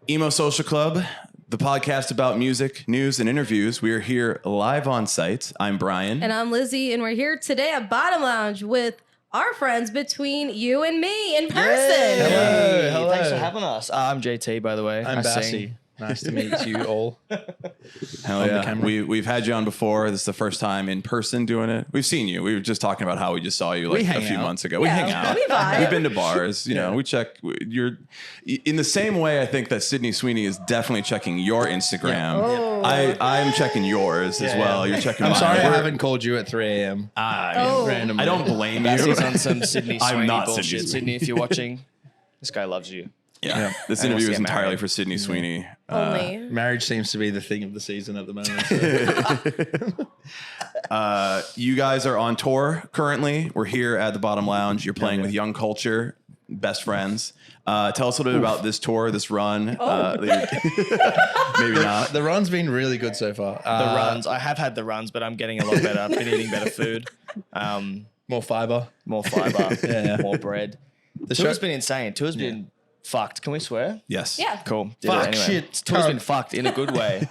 Emo Social Club, the podcast about music, news, and interviews. We are here live on site. I'm Brian. And I'm Lizzie, and we're here today at Bottom Lounge with our friends between you and me in person. Hello. Thanks for having us. I'm JT, by the way. I'm Bassi. Nice to meet you all. Hell yeah. We've had you on before. This is the first time in person doing it. We've seen you. We were just talking about how we just saw you like a few months ago. We hang out. We vibe. We've been to bars. You know, we check. You're in the same way. I think that Sydney Sweeney is definitely checking your Instagram. Oh. I'm checking yours as well. You're checking I'm mine. sorry I haven't called you at 3 a.m. I don't blame you. Bassie's on some Sydney I'm Sweeney not bullshit. Sydney Sydney, if you're watching, this guy loves you. Yeah. This I interview must is get entirely married. for Sydney Sweeney. Only. Marriage seems to be the thing of the season at the moment. So. You guys are on tour currently. We're here at the Bottom Lounge. You're playing with Young Culture, best friends. Tell us a little bit about this tour, this run. Maybe not. The run's been really good so far. The runs. I have had the runs, but I'm getting a lot better. I've been eating better food. More fiber. More fiber. Yeah. More bread. The Tour's been insane. Tour's been fucked. Can we swear? Yes. Yeah. Cool. Did Fuck, it anyway. shit. Tour's been fucked in a good way.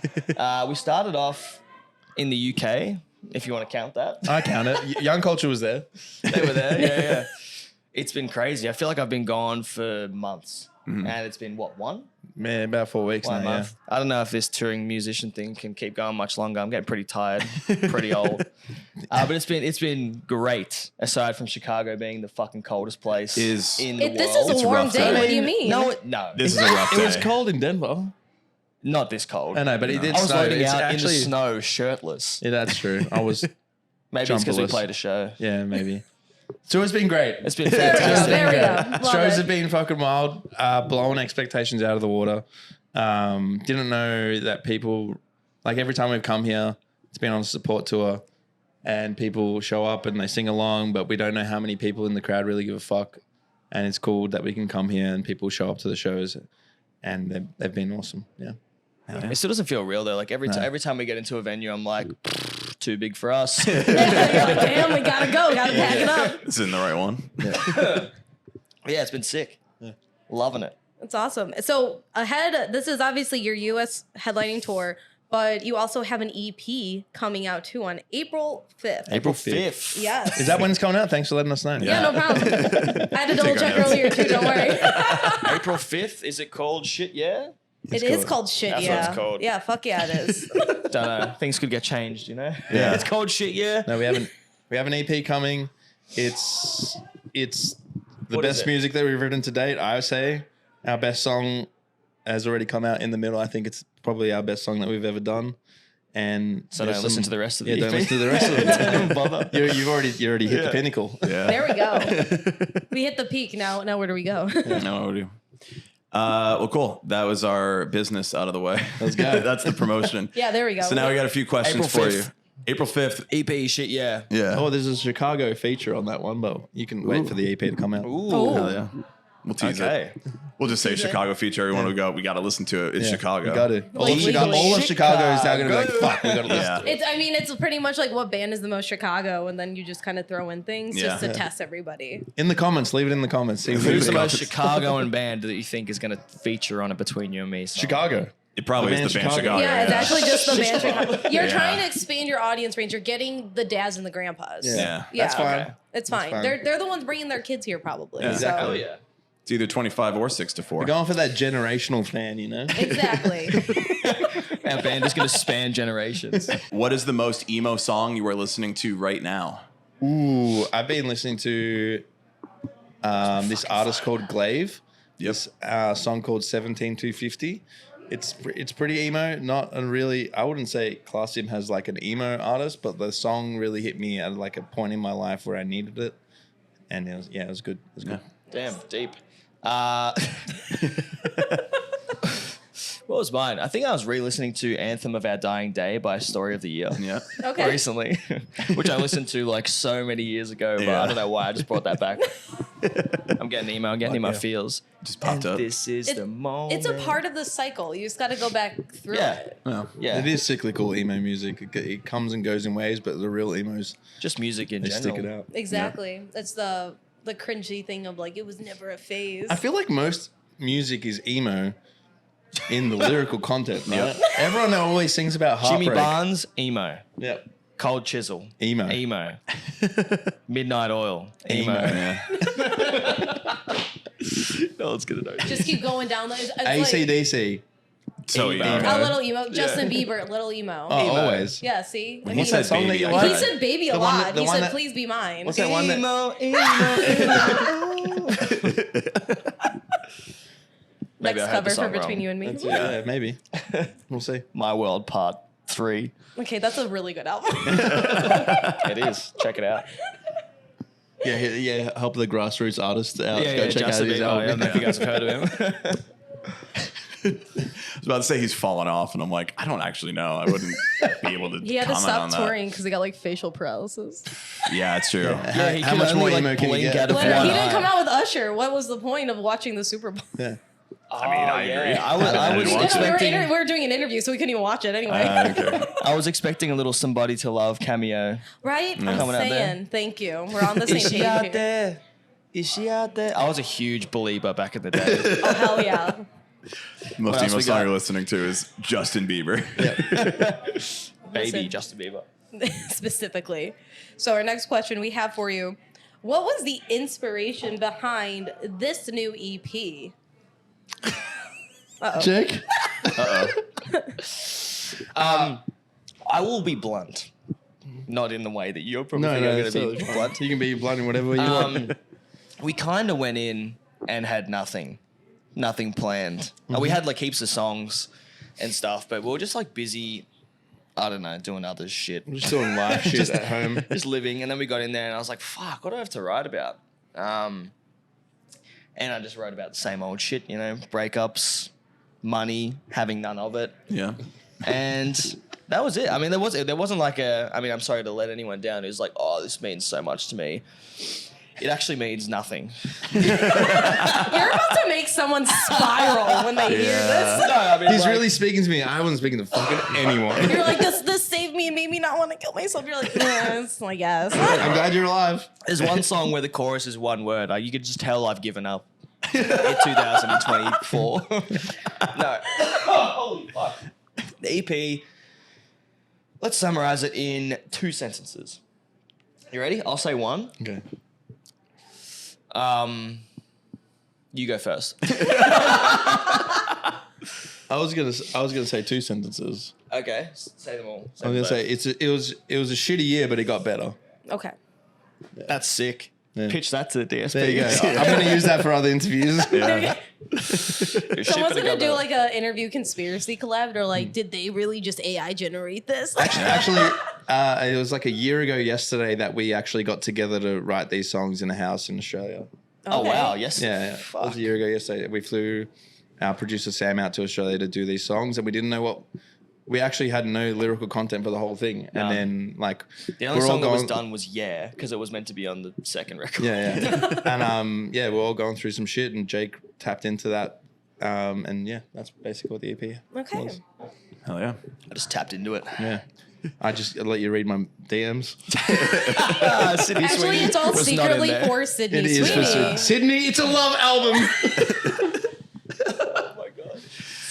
We started off in the UK, if you want to count that. I count it. Young Culture was there. They were there. Yeah. It's been crazy. I feel like I've been gone for months. And it's been, one Man, about 4 weeks now, month? I don't know if this touring musician thing can keep going much longer. I'm getting pretty tired, pretty old. But it's been great, aside from Chicago being the fucking coldest place in the world. This is a warm rough day. day. What do you mean? No. This is a rough It day. was cold in Denver. Not this cold. I know, but it did I was snow. loading It's out actually, in the snow shirtless. Yeah, that's true. I was, Maybe it's because we jumperless. played a show. yeah, maybe. So it's been great. It's been There fantastic. we go. Love Shows it. have been fucking wild, blowing expectations out of the water. Didn't know that people, like every time we've come here, it's been on a support tour and people show up and they sing along, but we don't know how many people in the crowd really give a fuck. And it's cool that we can come here and people show up to the shows and they've been awesome. Yeah. It still doesn't feel real though. Like every time we get into a venue, I'm like, too big for us. You're like, damn, we gotta go. Gotta pack it up. This isn't the right one. Yeah, it's been sick. Loving it. That's awesome. So this is obviously your U.S. headlining tour, but you also have an EP coming out too on April 5th. April 5th. Yes. Is that when it's coming out? Thanks for letting us know. Yeah, no problem. I had to double check notes. earlier too. Don't worry. April 5th. Is it called Shit Yeah? It is called Shit That's Yeah. what it's called. Yeah, fuck yeah, it is. Don't know. Things could get changed, you know? Yeah. It's called Shit Yeah. No, we have an EP coming. It's the What is best it? music that we've written to date. I would say our best song has already come out in the middle. I think it's probably our best song that we've ever done. And So don't listen to the rest of the yeah, EP. don't listen to the rest of it. Don't bother. You already hit the pinnacle. Yeah. There we go. We hit the peak. Now where do we go? No, what do you? Well, cool. That was our business out of the way. Let's go. That's the promotion. Yeah, there we go. So now we got a few questions April for you. 5th. April 5th. EP Shit Yeah. Yeah. Oh, there's a Chicago feature on that one, but you can wait for the EP to come out. Ooh. Hell yeah. We'll tease Okay. it. We'll just say Chicago feature. Everyone will go, we got to listen to it. It's Yeah, Chicago. We got to. Legally. All of Chicago is now going to be like, fuck, we got to listen Yeah. to it. It's pretty much like what band is the most Chicago, and then you just kind of throw in things just to Yeah. test everybody. In the comments, leave it in the comments. See Who's the who- most Chicagoan band that you think is going to feature on it between you and me? So? Chicago. It probably The is the band band Chicago. Yeah, it's actually just the band Chicago. You're Yeah. trying to expand your audience range. You're getting the dads and the grandpas. Yeah. That's fine. Okay. It's fine. fine. They're the ones bringing their kids here probably. Yeah. So. Hell yeah. It's either 25 or 6 to 4. We're going for that generational fan, you know? Exactly. Our band is going to span generations. What is the most emo song you are listening to right now? Ooh, I've been listening to this artist called Glaive. This song called 17250. It's pretty emo. Not a really, I wouldn't say class him as like an emo artist, but the song really hit me at like a point in my life where I needed it, and it was good. It was good. Damn, deep. What was mine? I think I was re-listening to Anthem of Our Dying Day by Story of the Year. Yeah. Okay. Recently, which I listened to like so many years ago, but Yeah. I don't know why I just brought that back. I'm getting emo. I'm getting in my feels. Just popped up. This is the moment. It's a part of the cycle. You just got to go back through Yeah. it. Yeah. Yeah, It is cyclical emo music. It comes and goes in waves, but the real emos, just music in they general. stick it out. Exactly. It's the cringy thing of like it was never a phase. I feel like most music is emo in the lyrical content, right? Everyone always sings about heartbreak. Jimmy Barnes, emo. Yep. Cold Chisel, Emo. Midnight Oil, emo. Yeah. No one's gonna know. Just keep going down. It's like AC/DC. So Emo. emo. a little emo. Justin Bieber, little emo. Oh, always. Yeah, see? Like, What's he, that song that Baby you a like? he said baby a The one lot. that- the He one said, that- please be mine. What's that one that? Next I heard cover the for song Between wrong. You and Me. Yeah, maybe. We'll see. My World Part 3. Okay, that's a really good album. It is. Check it out. Yeah. Help the grassroots artists out. Yeah, Go yeah, check out Justin his Bieber. I don't album. know if you guys have heard of him. I was about to say he's fallen off, and I'm like, I don't actually know. I wouldn't be able to He had to comment on stop that. touring because he got like facial paralysis. Yeah, it's true. Yeah, How much more emo can you blink get? out of Literally, one he didn't eye. come out with Usher. What was the point of watching the Super Bowl? Yeah. I mean, I agree. I was We didn't expecting. We were doing an interview, so we couldn't even watch it anyway. Okay. I was expecting a little "Somebody to Love" cameo. Right? I'm Coming out there. saying, thank you. We're on the same Is page she out here. there? Is she out there? I was a huge believer back in the day. Oh, hell yeah. Most else emo we song got? you're listening to is Justin Bieber. Baby Listen. Justin Bieber. Specifically. So our next question we have for you. What was the inspiration behind this new E EP? Jake? I will be blunt. Not in the way that you're probably No, going it's to totally be fine. blunt. You can be blunt in whatever you want. We kind of went in and had nothing planned. We had like heaps of songs and stuff, but we were just like busy, I don't know, doing other shit. I'm just doing live shit at home. Just living. And then we got in there and I was like, fuck, what do I have to write about? And I just wrote about the same old shit, you know, breakups, money, having none of it. Yeah. And that was it. I mean, there wasn't like I'm sorry to let anyone down who's like, oh, this means so much to me. It actually means nothing. You're about to make someone spiral when they hear this. No, I mean, He's really speaking to me. I wasn't speaking to fucking anyone. You're like, this saved me and made me not want to kill myself. You're like, yes, I guess. I'm glad you're alive. There's one song where the chorus is one word. Like, you could just tell I've given up in 2024. No. Holy fuck. The EP, let's summarize it in 2 sentences. You ready? I'll say one. Okay. You go first. I was gonna say 2 sentences. Okay. Say them all. I was gonna say it was a shitty year, but it got better. Okay. That's sick. Yeah. Pitch that to the DSP. There you go. I'm gonna use that for other interviews. Yeah. Someone's gonna do like a interview conspiracy collab, or like, did they really just AI generate this? Actually, it was like a year ago yesterday that we actually got together to write these songs in a house in Australia. Oh, Okay. wow. Yes. Yeah, it was a year ago yesterday. We flew our producer Sam out to Australia to do these songs, and we didn't know what. We actually had no lyrical content for the whole thing, No. and then like The only we're all song that was going- done was Yeah, because it was meant to be on the second record. Yeah, and we're all going through some shit, and Jake tapped into that, and yeah, that's basically what the EP Okay. was. Hell yeah. I just tapped into it. Yeah, I just let you read my DMs. Sydney Actually, Sweeney it's all was not in secretly there. for Sydney It is for Sweeney. Sydney. It's a love album. Oh my god.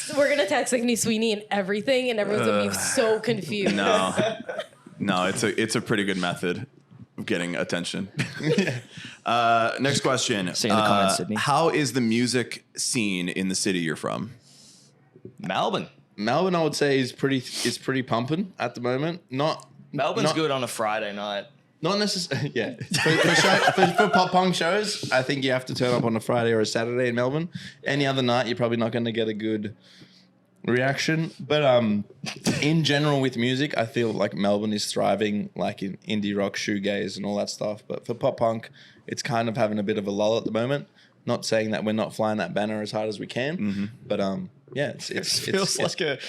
So we're gonna tag Sydney Sweeney and everything, and everyone's gonna be so confused. No. No, it's a pretty good method of getting attention. Next question. See you in the comments, Sydney. How is the music scene in the city you're from? Melbourne. Melbourne, I would say, is pretty pumping at the moment. Melbourne's not, good on a Friday night. Not necessarily. Yeah, for pop punk shows, I think you have to turn up on a Friday or a Saturday in Melbourne. Any other night, you're probably not going to get a good reaction. But in general, with music, I feel like Melbourne is thriving, like in indie rock, shoegaze, and all that stuff. But for pop punk, it's kind of having a bit of a lull at the moment. Not saying that we're not flying that banner as hard as we can, but yeah,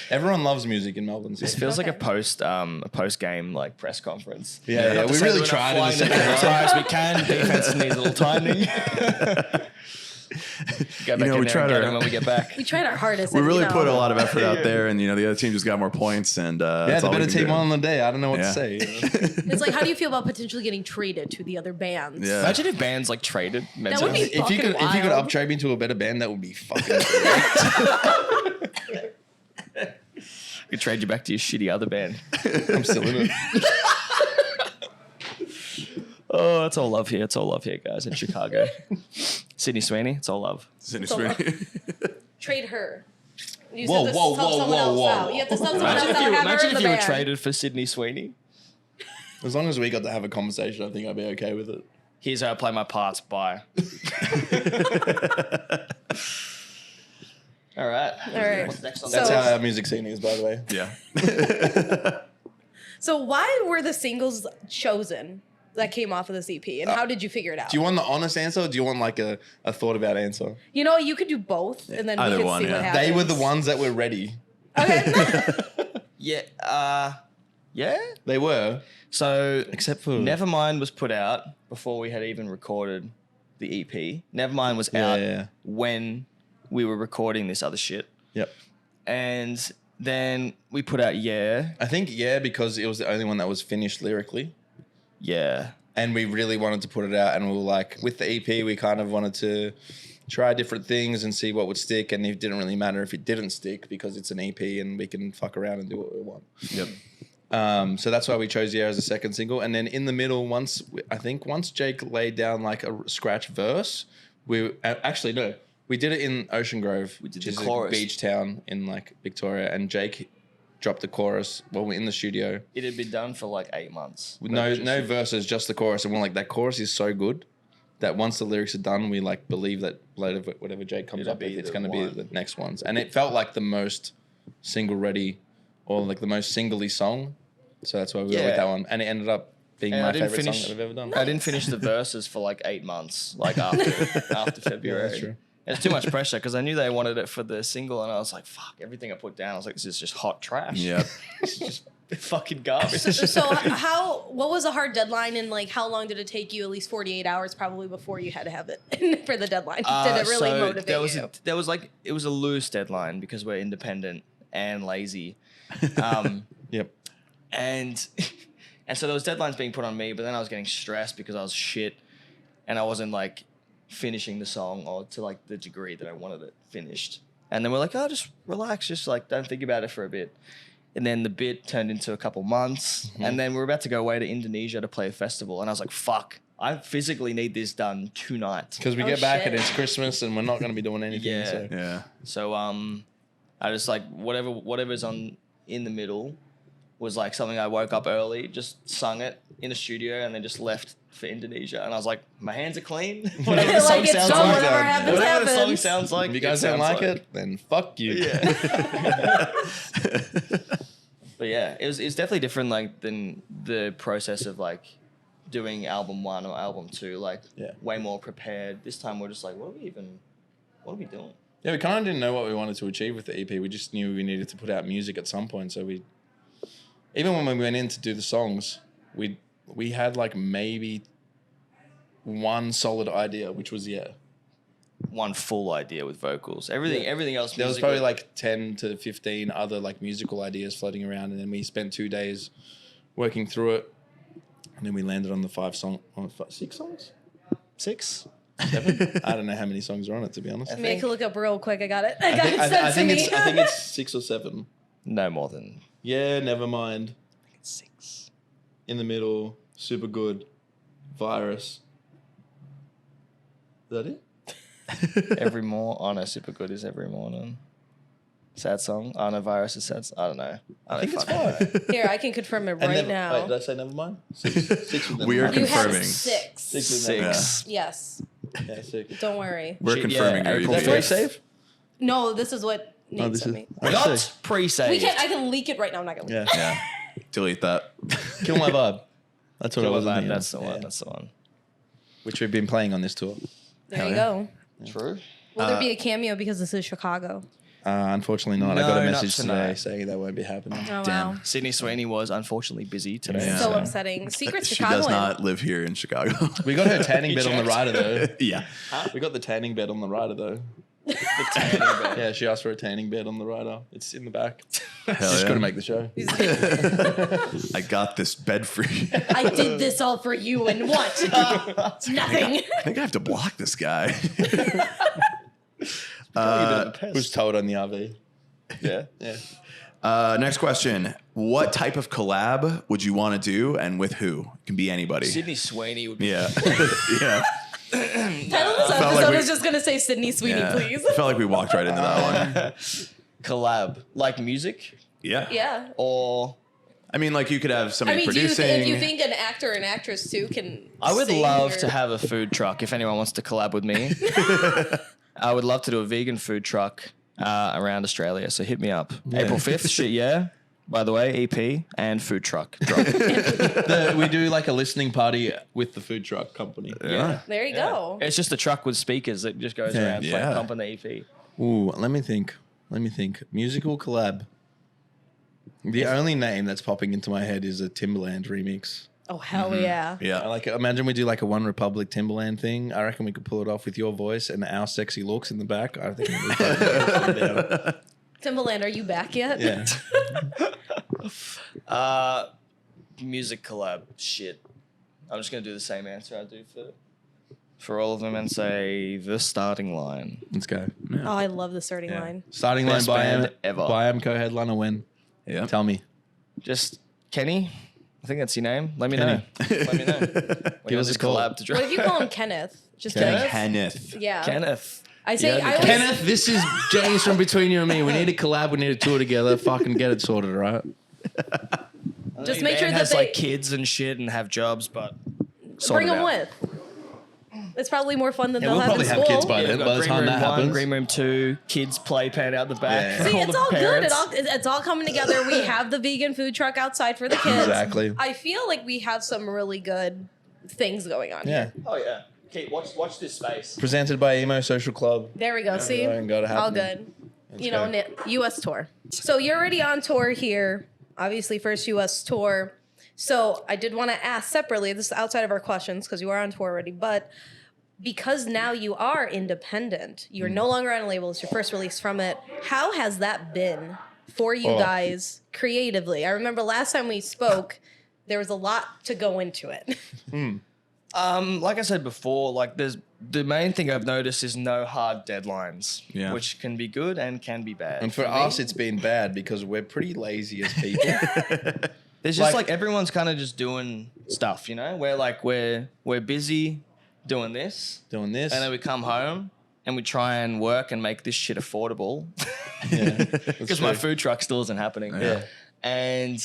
everyone loves music in Melbourne. This feels like a post game like press conference. Yeah, Not to we say really that we're not tried in the flying second as half. high as we can. Defense needs a little tightening. Go back know, in we there tried and get our- him when we get back. We tried our hardest. We and, really you know, put a lot of effort out there, and the other team just got more points. And Yeah, the better team won on the day. I don't know what Yeah. to say. It's like, how do you feel about potentially getting traded to the other bands? Yeah. Imagine if bands like traded. That would be If you could fucking wild. uptrade me to a better band, that would be fucking great. We trade you back to your shitty other band. I'm still in it. Oh, it's all love here. It's all love here, guys, in Chicago. Sydney Sweeney, it's all love. Sydney So- Sweeney. Trade her. You Whoa, have to whoa, sub whoa, someone whoa, else whoa, out. whoa. You have to sub someone else out. Have her Imagine in if the you were band. traded for Sydney Sweeney. As long as we got to have a conversation, I think I'd be okay with it. Here's how I play my parts. Bye. All right. All right. What's next on So- That's that? how our music scene is, by the way. Yeah. So why were the singles chosen that came off of this EP, and how did you figure it out? Do you want the honest answer, or do you want like a thought about answer? You know, you could do both, and then Either we could one, see what yeah. happens. They were the ones that were ready. Okay. Yeah. Yeah. They were, So except for Nevermind was put out before we had even recorded the EP. Nevermind was out Yeah. when we were recording this other shit. Yep. And then we put out Yeah. I think because it was the only one that was finished lyrically, Yeah. and we really wanted to put it out. And we were like, with the EP, we kind of wanted to try different things and see what would stick. And it didn't really matter if it didn't stick because it's an EP and we can fuck around and do what we want. Yep. So that's why we chose Yeah as a second single. And then in the middle, once Jake laid down like a scratch verse, we did it in Ocean Grove, We did which the is a chorus. beach town in like Victoria, and Jake dropped the chorus while we're in the studio. It had been done for like 8 months. With no verses, just the chorus, and we're like, that chorus is so good that once the lyrics are done, we like believe that later whatever Jake comes It'll up be with, it's the going to be one. the next ones. And it felt like the most single ready, or like the most singly song. So that's why we went with Yeah. that one, and it ended up being And my I didn't favorite finish- song that I've ever done. I didn't finish the verses for like 8 months, like after February. that's true. It's too much pressure because I knew they wanted it for the single, and I was like, "Fuck!" Everything I put down, I was like, "This is just hot trash." Yep. It's just fucking garbage. So what was a hard deadline, and like how long did it take you? At least 48 hours probably before you had to have it for the deadline. Did it really motivate you? It was a loose deadline because we're independent and lazy. Yep. And so there was deadlines being put on me, but then I was getting stressed because I was shit and I wasn't like finishing the song or to like the degree that I wanted it finished. And then we're like, oh, just relax, just like don't think about it for a bit. And then the bit turned into a couple months, and then we're about to go away to Indonesia to play a festival, and I was like, fuck, I physically need this done tonight. Because we Oh, get back shit. and it's Christmas and we're not going to be doing anything. Yeah. So. Yeah. So I just like whatever's on in the middle was like something I woke up early, just sung it in a studio, and then just left for Indonesia. And I was like, my hands are clean. Whatever the Like, song it's sounds done, like. whatever happens, Whatever the song happens. sounds like. If you guys it don't sounds like it, then fuck you. Yeah. But yeah, it was definitely different like than the process of like doing album 1 or album 2. Like Yeah. way more prepared. This time we're just like, what are we doing? Yeah, we kind of didn't know what we wanted to achieve with the EP. We just knew we needed to put out music at some point. So even when we went in to do the songs, we had like maybe one solid idea, which was One full idea with vocals. Everything else. There was musically- probably like 10 to 15 other like musical ideas floating around, and then we spent 2 days working through it, and then we landed on the 6 songs? 6. 7? I don't know how many songs are on it, to be honest. I mean, I can look up real quick. I got it. I got think, it sent I think to me. it's I think it's 6 or 7. No more than Yeah, never mind. 6. In the middle, super good. Virus. Is that it? Every more. Oh no, super good is every morning. Sad song. Oh no, virus is sad. I don't know. I think it's fucking know. 5. Here, I can confirm it And right never, now. Wait, did I say never mind? 6. 6 with We are Nevermind. You had confirming. 6. 6 with Nevermind. 6. Yes. Yeah, 6. Don't worry. We're Shit, confirming yeah, your April Is EP. that 5th. pre-save? No, this is what Nate this sent is- me. Not pre-saved. We can. I can leak it right now. I'm not gonna. Leak Yeah. Yeah. Delete that. Kill My Vibe. That's what I was thinking. That's the one. Yeah. That's the one. Which we've been playing on this tour. There Hell you yeah. go. True. Will there be a cameo because this is Chicago? Unfortunately not. I No, got a not message today tonight. saying that won't be happening. Oh Damn. wow. Sydney Sweeney was unfortunately busy today. Yeah. So So- upsetting. Secret She Chicago. does not live here in Chicago. We got her tanning bed on the checked. rider though. Yeah. We got the tanning bed on the rider though. The tanning bed. Yeah, she asked for a tanning bed on the rider. It's in the back. Hell Just yeah. got to make the show. I got this bed for you. I did this all for you, and what? Nothing. I think I have to block this guy. Was told on the RV. Yeah. Next question. What type of collab would you want to do and with who? It can be anybody. Sydney Sweeney would be. Yeah. Yeah. Title of this felt episode like we- was just gonna say Sydney Sweeney, Yeah. please. I felt like we walked right into that one. Collab. Like music? Yeah. Yeah. Or I mean, like you could have I somebody mean, producing. if you think an actor and actress too can, I would sing love or- to have a food truck if anyone wants to collab with me. I would love to do a vegan food truck around Australia. So hit me up. April 5th, shit yeah. By the way, EP and food truck. Drop. We do like a listening party with the food truck company. Yeah. There you go. It's just a truck with speakers that just goes around Yeah. pumping the EP. Ooh, let me think. Musical collab. The only name that's popping into my head is a Timberland remix. Oh hell yeah. Yeah. Like, imagine we do like a One Republic Timberland thing. I reckon we could pull it off with your voice and our sexy looks in the back. I think we'd be Timberland, are you back yet? yeah. Music collab. Shit. I'm just going to do the same answer I do for all of them and say the starting line. Let's go. Oh, I love the starting line. Starting line Best by band ever. co-headliner when? Yeah. Tell me. Just Kenny. I think that's your name. Let me know. Let me know. Give us a call. collab to What drop. if you call him Kenneth? Just Kenneth? Kenneth. Yeah. Kenneth. I say Yeah, I always, Kenneth, this is James from Between You and Me. We need a collab. We need a tour together. Fucking get it sorted, all right? just make sure that has they like kids and shit and have jobs, but sort bring it them out. with. It's probably more fun than Yeah, they'll we'll have in probably have school. kids by Yeah, then. we've By got the green time room that 1, happens. green room 2, kids playpen out the back. Yeah. See, all it's the all good. parents. It's all coming together. We have the vegan food truck outside for the kids. Exactly. I feel like we have some really good things going on Yeah. here. Oh yeah. Okay, watch this space. Presented by Emo Social Club. There we go. See? Got it All happening. good. You know, U.S. tour. So you're already on tour here. Obviously, first U.S. tour. So I did want to ask separately, this is outside of our questions because you are on tour already, but because now you are independent, you're no longer on a label, it's your first release from it. How has that been for you guys creatively? I remember last time we spoke, there was a lot to go into it. Like I said before, like the main thing I've noticed is no hard deadlines, Yeah. which can be good and can be bad. And for me, us, it's been bad because we're pretty lazy as people. there's just like- like everyone's kind of just doing stuff, you know. We're busy doing this, Doing this. and then we come home and we try and work and make this shit affordable because my food truck still isn't happening. Yeah. and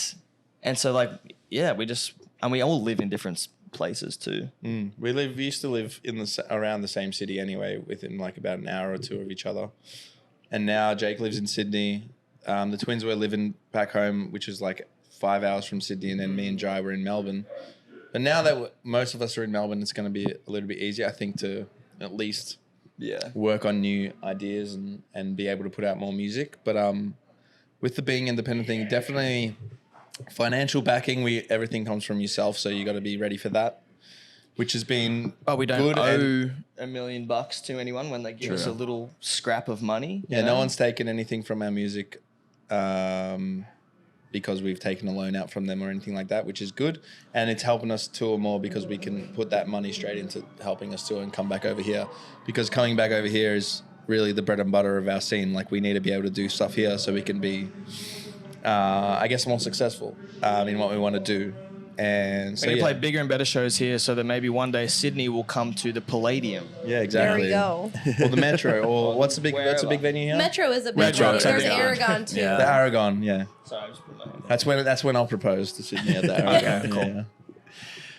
so like we all live in different places too. We used to live around the same city anyway, within like about an hour or two of each other. And now Jake lives in Sydney. The twins were living back home, which is like 5 hours from Sydney, and then me and Jai were in Melbourne. But now that most of us are in Melbourne, it's going to be a little bit easier, I think, to at least work on new ideas and be able to put out more music. But with the being independent thing, definitely financial backing. Everything comes from yourself, so you got to be ready for that, which has been But we don't good owe $1 million to anyone when they give us a little scrap of money. Yeah, no one's taken anything from our music because we've taken a loan out from them or anything like that, which is good. And it's helping us tour more because we can put that money straight into helping us tour and come back over here. Because coming back over here is really the bread and butter of our scene. Like, we need to be able to do stuff here so we can be, I guess, more successful in what we want to do. And so, We can play bigger and better shows here so that maybe one day Sydney will come to the Palladium. yeah, There exactly. we go. Or the Metro, or what's a big venue here? Metro is a big Metro, one. There's Aragon. Aragon too. Yeah. The Aragon, yeah. Sorry, I just put my hand That's when I'll propose to Sydney at the Aragon. Okay, cool. Yeah.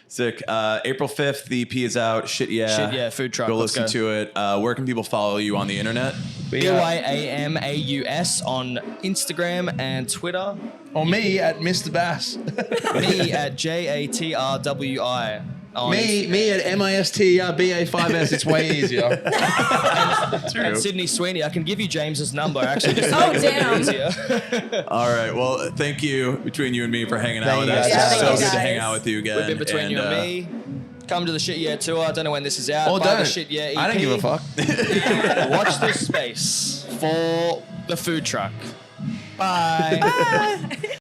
Sick. April 5th, the EP is out. Shit yeah. Shit yeah, food truck. Go Let's listen to it. Where can people follow you on the internet? BYAMAUS on Instagram and Twitter. Or me at Mr. Bass. Me at JATRWI. On me at MISTBA5S. It's way easier. and Sydney Sweeney. I can give you James's number actually. Just to Oh, make it a little damn. easier. All right. Well, thank you between you and me for hanging out Thank with you us. guys. Yeah, It's thank so you good to guys. hang out with you again. We've been between you and me. Come to the Shit Yeah tour. I don't know when this is out. Or Buy the don't. Shit Yeah EP. I don't give a fuck. Watch this space for the food truck. Bye.